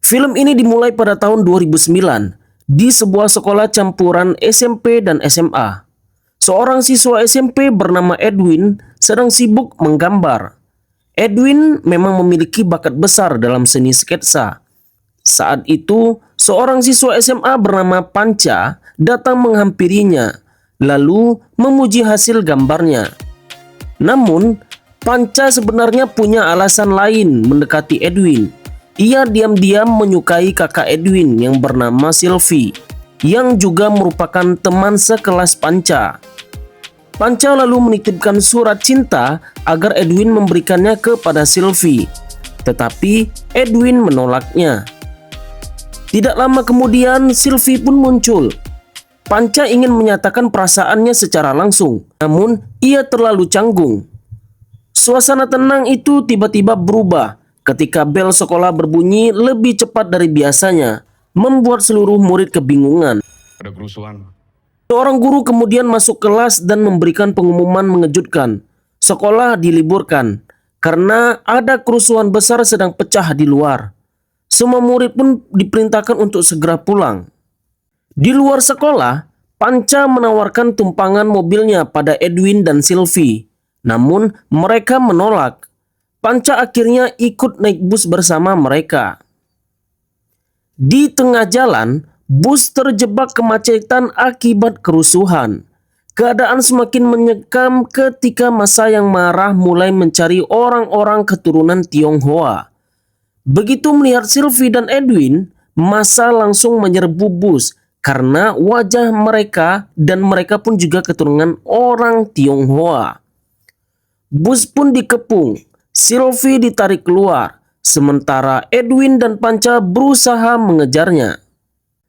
Film ini dimulai pada tahun 2009 di sebuah sekolah campuran SMP dan SMA. Seorang siswa SMP bernama Edwin sedang sibuk menggambar. Edwin memang memiliki bakat besar dalam seni sketsa. Saat itu, seorang siswa SMA bernama Panca datang menghampirinya, lalu memuji hasil gambarnya. Namun, Panca sebenarnya punya alasan lain mendekati Edwin. Ia diam-diam menyukai kakak Edwin yang bernama Sylvie, yang juga merupakan teman sekelas Panca. Panca lalu menitipkan surat cinta agar Edwin memberikannya kepada Sylvie, tetapi Edwin menolaknya. Tidak lama kemudian Sylvie pun muncul. Panca ingin menyatakan perasaannya secara langsung, namun ia terlalu canggung. Suasana tenang itu tiba-tiba berubah ketika bel sekolah berbunyi lebih cepat dari biasanya, membuat seluruh murid kebingungan. Ada kerusuhan. Seorang guru kemudian masuk kelas dan memberikan pengumuman mengejutkan. Sekolah diliburkan karena ada kerusuhan besar sedang pecah di luar. Semua murid pun diperintahkan untuk segera pulang. Di luar sekolah, Panca menawarkan tumpangan mobilnya pada Edwin dan Sylvie. Namun mereka menolak. Panca akhirnya ikut naik bus bersama mereka. Di tengah jalan, bus terjebak kemacetan akibat kerusuhan. Keadaan semakin menyekam ketika massa yang marah mulai mencari orang-orang keturunan Tionghoa. Begitu melihat Sylvie dan Edwin, massa langsung menyerbu bus karena wajah mereka dan mereka pun juga keturunan orang Tionghoa. Bus pun dikepung. Sylvie ditarik keluar, sementara Edwin dan Panca berusaha mengejarnya.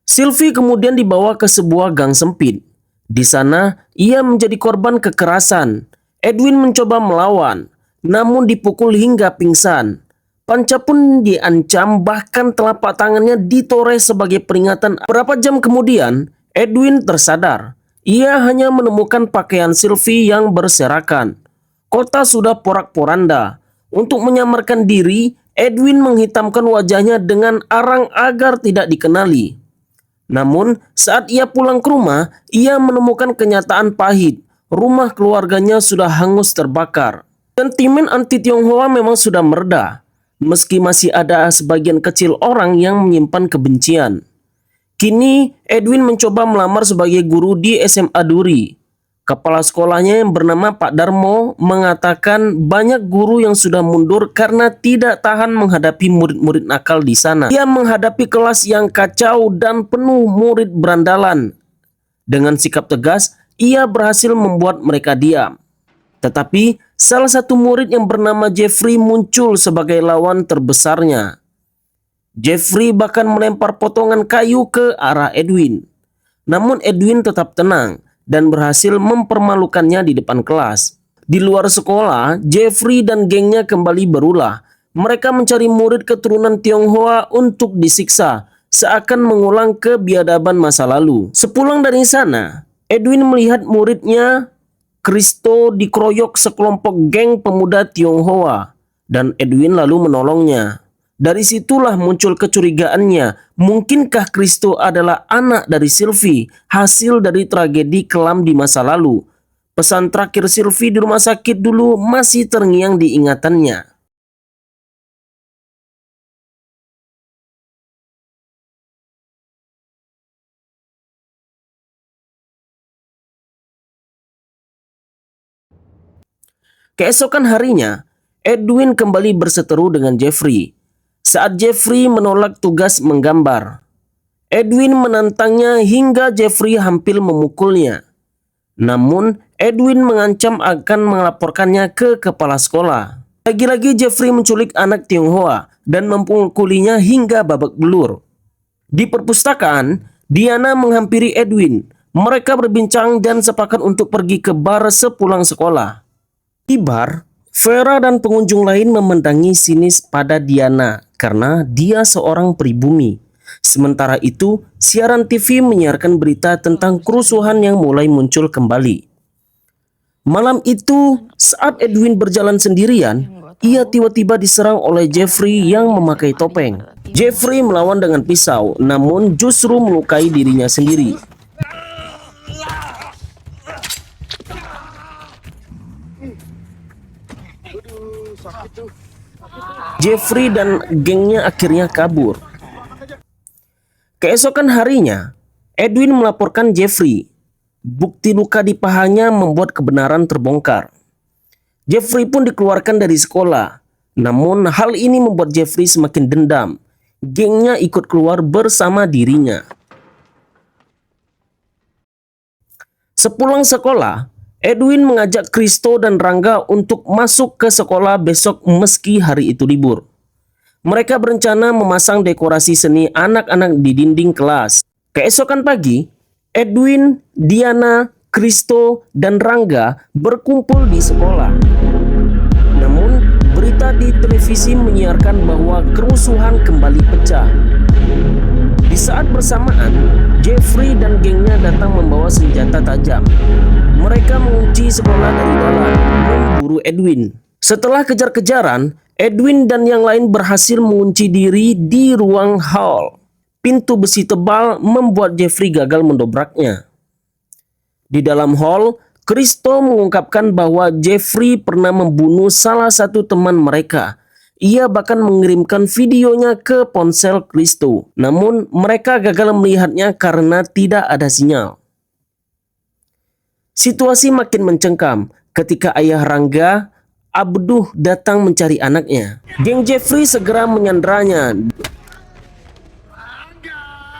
Sylvie kemudian dibawa ke sebuah gang sempit. Di sana, ia menjadi korban kekerasan. Edwin mencoba melawan, namun dipukul hingga pingsan. Panca pun diancam, bahkan telapak tangannya ditores sebagai peringatan. Beberapa jam kemudian, Edwin tersadar. Ia hanya menemukan pakaian Sylvie yang berserakan. Kota sudah porak-poranda. Untuk menyamarkan diri, Edwin menghitamkan wajahnya dengan arang agar tidak dikenali. Namun, saat ia pulang ke rumah, ia menemukan kenyataan pahit. Rumah keluarganya sudah hangus terbakar. Sentimen anti-Tionghoa memang sudah mereda, meski masih ada sebagian kecil orang yang menyimpan kebencian. Kini, Edwin mencoba melamar sebagai guru di SMA Duri. Kepala sekolahnya yang bernama Pak Darmo mengatakan banyak guru yang sudah mundur karena tidak tahan menghadapi murid-murid nakal di sana. Ia menghadapi kelas yang kacau dan penuh murid berandalan. Dengan sikap tegas, ia berhasil membuat mereka diam. Tetapi, salah satu murid yang bernama Jeffrey muncul sebagai lawan terbesarnya. Jeffrey bahkan melempar potongan kayu ke arah Edwin. Namun Edwin tetap tenang dan berhasil mempermalukannya di depan kelas. Di luar sekolah, Jeffrey dan gengnya kembali berulah. Mereka mencari murid keturunan Tionghoa untuk disiksa, seakan mengulang kebiadaban masa lalu. Sepulang dari sana, Edwin melihat muridnya, Kristo, dikeroyok sekelompok geng pemuda Tionghoa, dan Edwin lalu menolongnya. Dari situlah muncul kecurigaannya, mungkinkah Kristo adalah anak dari Sylvie, hasil dari tragedi kelam di masa lalu. Pesan terakhir Sylvie di rumah sakit dulu masih terngiang di ingatannya. Keesokan harinya, Edwin kembali berseteru dengan Jeffrey. Saat Jeffrey menolak tugas menggambar, Edwin menantangnya hingga Jeffrey hampir memukulnya. Namun, Edwin mengancam akan melaporkannya ke kepala sekolah. Lagi-lagi Jeffrey menculik anak Tionghoa dan memukulinya hingga babak belur. Di perpustakaan, Diana menghampiri Edwin. Mereka berbincang dan sepakat untuk pergi ke bar sepulang sekolah. Di bar, Vera dan pengunjung lain memandangi sinis pada Diana karena dia seorang pribumi. Sementara itu, siaran TV menyiarkan berita tentang kerusuhan yang mulai muncul kembali. Malam itu, saat Edwin berjalan sendirian, ia tiba-tiba diserang oleh Jeffrey yang memakai topeng. Jeffrey melawan dengan pisau, namun justru melukai dirinya sendiri. Jeffrey dan gengnya akhirnya kabur. Keesokan harinya, Edwin melaporkan Jeffrey. Bukti luka di pahanya membuat kebenaran terbongkar. Jeffrey pun dikeluarkan dari sekolah. Namun hal ini membuat Jeffrey semakin dendam. Gengnya ikut keluar bersama dirinya. Sepulang sekolah, Edwin mengajak Kristo dan Rangga untuk masuk ke sekolah besok meski hari itu libur. Mereka berencana memasang dekorasi seni anak-anak di dinding kelas. Keesokan pagi, Edwin, Diana, Kristo, dan Rangga berkumpul di sekolah. Namun, berita di televisi menyiarkan bahwa kerusuhan kembali pecah. Di saat bersamaan, Jeffrey dan gengnya datang membawa senjata tajam. Mereka mengunci sekolah dari dalam, memburu Edwin. Setelah kejar-kejaran, Edwin dan yang lain berhasil mengunci diri di ruang hall. Pintu besi tebal membuat Jeffrey gagal mendobraknya. Di dalam hall, Kristo mengungkapkan bahwa Jeffrey pernah membunuh salah satu teman mereka. Ia bahkan mengirimkan videonya ke ponsel Kristo. Namun mereka gagal melihatnya karena tidak ada sinyal. Situasi makin mencengkam ketika ayah Rangga, Abduh, datang mencari anaknya. Geng Jeffrey segera menyanderanya.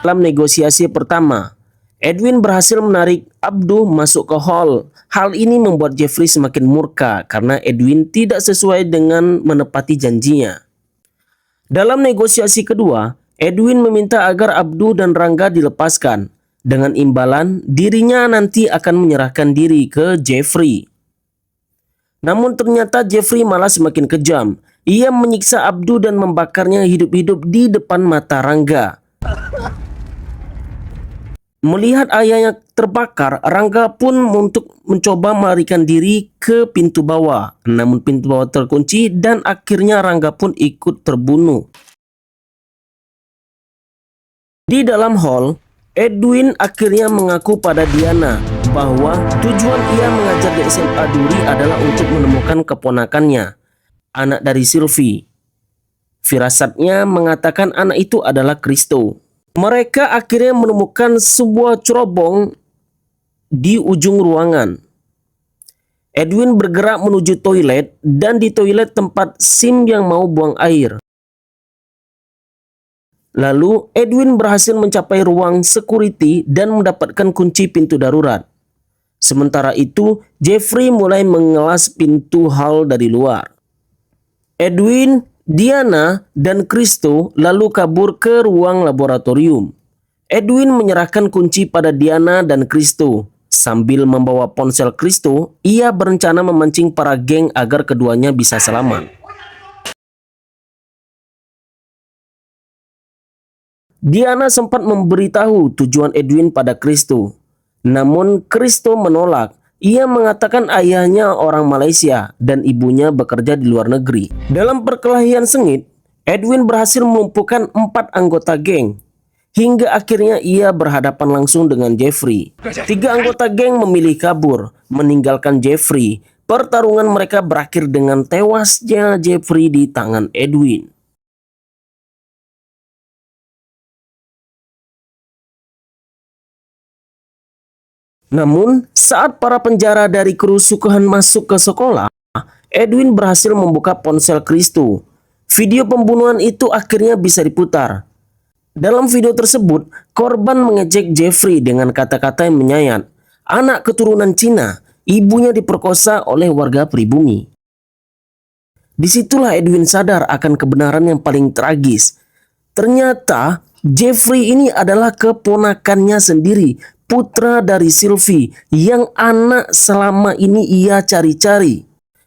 Dalam negosiasi pertama, Edwin berhasil menarik Abduh masuk ke hall. Hal ini membuat Jeffrey semakin murka karena Edwin tidak sesuai dengan menepati janjinya. Dalam negosiasi kedua, Edwin meminta agar Abduh dan Rangga dilepaskan. Dengan imbalan, dirinya nanti akan menyerahkan diri ke Jeffrey. Namun ternyata Jeffrey malah semakin kejam. Ia menyiksa Abduh dan membakarnya hidup-hidup di depan mata Rangga. Melihat ayahnya terbakar, Rangga pun untuk mencoba melarikan diri ke pintu bawah. Namun pintu bawah terkunci dan akhirnya Rangga pun ikut terbunuh. Di dalam hall, Edwin akhirnya mengaku pada Diana bahwa tujuan ia mengajar di SMA Duri adalah untuk menemukan keponakannya, anak dari Sylvie. Firasatnya mengatakan anak itu adalah Kristo. Mereka akhirnya menemukan sebuah cerobong di ujung ruangan. Edwin bergerak menuju toilet dan di toilet tempat Sim yang mau buang air. Lalu Edwin berhasil mencapai ruang security dan mendapatkan kunci pintu darurat. Sementara itu, Jeffrey mulai mengelas pintu hall dari luar. Edwin, Diana, dan Kristo lalu kabur ke ruang laboratorium. Edwin menyerahkan kunci pada Diana dan Kristo. Sambil membawa ponsel Kristo, ia berencana memancing para geng agar keduanya bisa selamat. Diana sempat memberitahu tujuan Edwin pada Kristo. Namun Kristo menolak. Ia mengatakan ayahnya orang Malaysia dan ibunya bekerja di luar negeri. Dalam perkelahian sengit, Edwin berhasil melumpuhkan 4 anggota geng. Hingga akhirnya ia berhadapan langsung dengan Jeffrey. 3 anggota geng memilih kabur, meninggalkan Jeffrey. Pertarungan mereka berakhir dengan tewasnya Jeffrey di tangan Edwin. Namun, saat para penjara dari kerusuhan masuk ke sekolah, Edwin berhasil membuka ponsel Kristo. Video pembunuhan itu akhirnya bisa diputar. Dalam video tersebut, korban mengejek Jeffrey dengan kata-kata yang menyayat. Anak keturunan Cina, ibunya diperkosa oleh warga pribumi. Disitulah Edwin sadar akan kebenaran yang paling tragis. Ternyata Jeffrey ini adalah keponakannya sendiri, putra dari Sylvie yang anak selama ini ia cari-cari.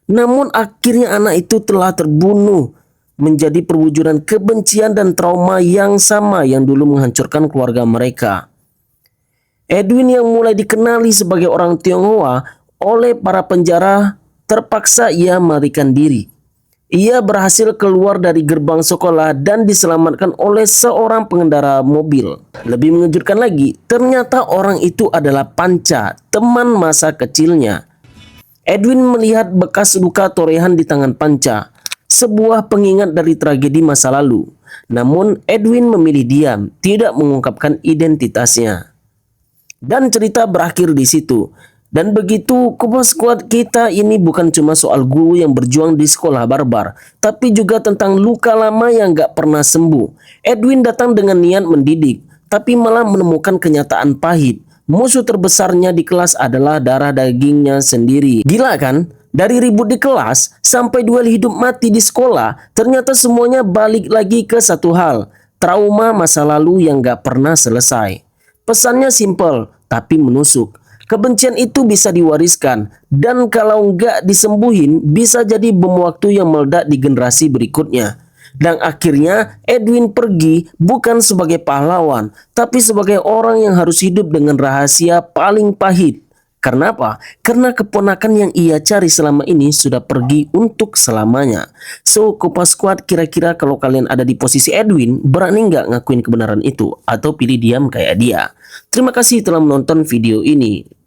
Namun akhirnya anak itu telah terbunuh, menjadi perwujudan kebencian dan trauma yang sama yang dulu menghancurkan keluarga mereka. Edwin yang mulai dikenali sebagai orang Tionghoa oleh para penjara, terpaksa ia melarikan diri. Ia berhasil keluar dari gerbang sekolah dan diselamatkan oleh seorang pengendara mobil. Lebih mengejutkan lagi, ternyata orang itu adalah Panca, teman masa kecilnya. Edwin melihat bekas luka torehan di tangan Panca, sebuah pengingat dari tragedi masa lalu. Namun Edwin memilih diam, tidak mengungkapkan identitasnya. Dan cerita berakhir di situ. Dan begitu, Kupas Squad, kita ini bukan cuma soal guru yang berjuang di sekolah barbar, tapi juga tentang luka lama yang gak pernah sembuh. Edwin datang dengan niat mendidik, tapi malah menemukan kenyataan pahit. Musuh terbesarnya di kelas adalah darah dagingnya sendiri. Gila kan? Dari ribut di kelas sampai duel hidup mati di sekolah, ternyata semuanya balik lagi ke satu hal, trauma masa lalu yang gak pernah selesai. Pesannya simpel, tapi menusuk. Kebencian itu bisa diwariskan, dan kalau nggak disembuhin, bisa jadi bom waktu yang meledak di generasi berikutnya. Dan akhirnya, Edwin pergi bukan sebagai pahlawan, tapi sebagai orang yang harus hidup dengan rahasia paling pahit. Karena apa? Karena keponakan yang ia cari selama ini sudah pergi untuk selamanya. So, Kupas Squad, kira-kira kalau kalian ada di posisi Edwin, berani nggak ngakuin kebenaran itu? Atau pilih diam kayak dia? Terima kasih telah menonton video ini.